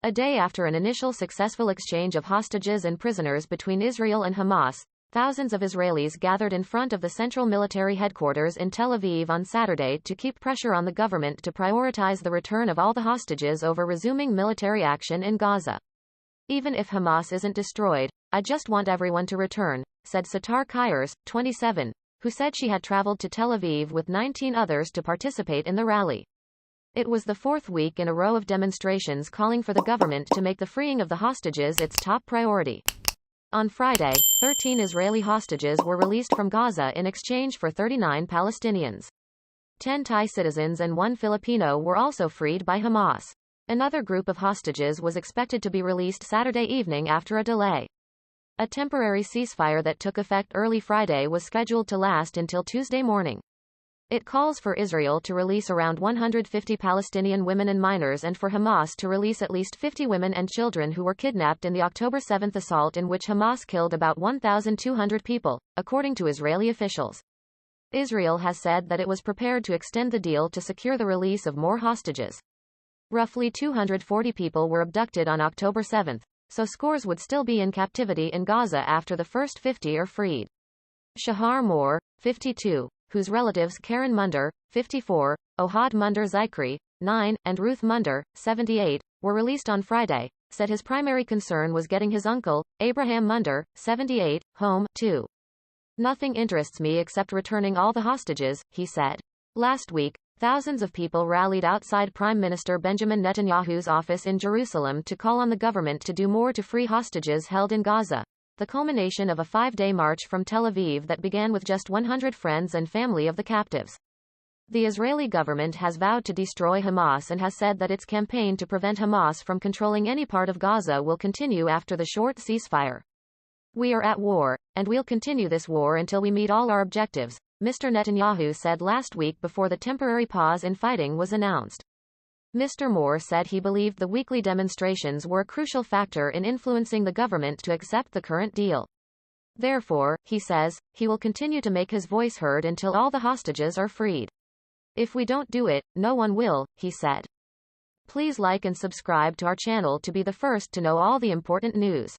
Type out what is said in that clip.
A day after an initial successful exchange of hostages and prisoners between Israel and Hamas, thousands of Israelis gathered in front of the central military headquarters in Tel Aviv on Saturday to keep pressure on the government to prioritize the return of all the hostages over resuming military action in Gaza. Even if Hamas isn't destroyed, I just want everyone to return, said Satar Kyers, 27, who said she had traveled to Tel Aviv with 19 others to participate in the rally. It was the fourth week in a row of demonstrations calling for the government to make the freeing of the hostages its top priority. On Friday, 13 Israeli hostages were released from Gaza in exchange for 39 Palestinians. 10 Thai citizens and 1 Filipino were also freed by Hamas. Another group of hostages was expected to be released Saturday evening after a delay. A temporary ceasefire that took effect early Friday was scheduled to last until Tuesday morning. It calls for Israel to release around 150 Palestinian women and minors and for Hamas to release at least 50 women and children who were kidnapped in the October 7 assault in which Hamas killed about 1,200 people, according to Israeli officials. Israel has said that it was prepared to extend the deal to secure the release of more hostages. Roughly 240 people were abducted on October 7, so scores would still be in captivity in Gaza after the first 50 are freed. Shahar Moore, 52, whose relatives Karen Munder, 54, Ohad Munder Zikri, 9, and Ruth Munder, 78, were released on Friday, said his primary concern was getting his uncle, Abraham Munder, 78, home, too. Nothing interests me except returning all the hostages, he said. Last week, thousands of people rallied outside Prime Minister Benjamin Netanyahu's office in Jerusalem to call on the government to do more to free hostages held in Gaza, the culmination of a 5-day march from Tel Aviv that began with just 100 friends and family of the captives. The Israeli government has vowed to destroy Hamas and has said that its campaign to prevent Hamas from controlling any part of Gaza will continue after the short ceasefire. We are at war, and we'll continue this war until we meet all our objectives, Mr. Netanyahu said last week before the temporary pause in fighting was announced. Mr. Moore said he believed the weekly demonstrations were a crucial factor in influencing the government to accept the current deal. Therefore, he says, he will continue to make his voice heard until all the hostages are freed. If we don't do it, no one will, he said. Please like and subscribe to our channel to be the first to know all the important news.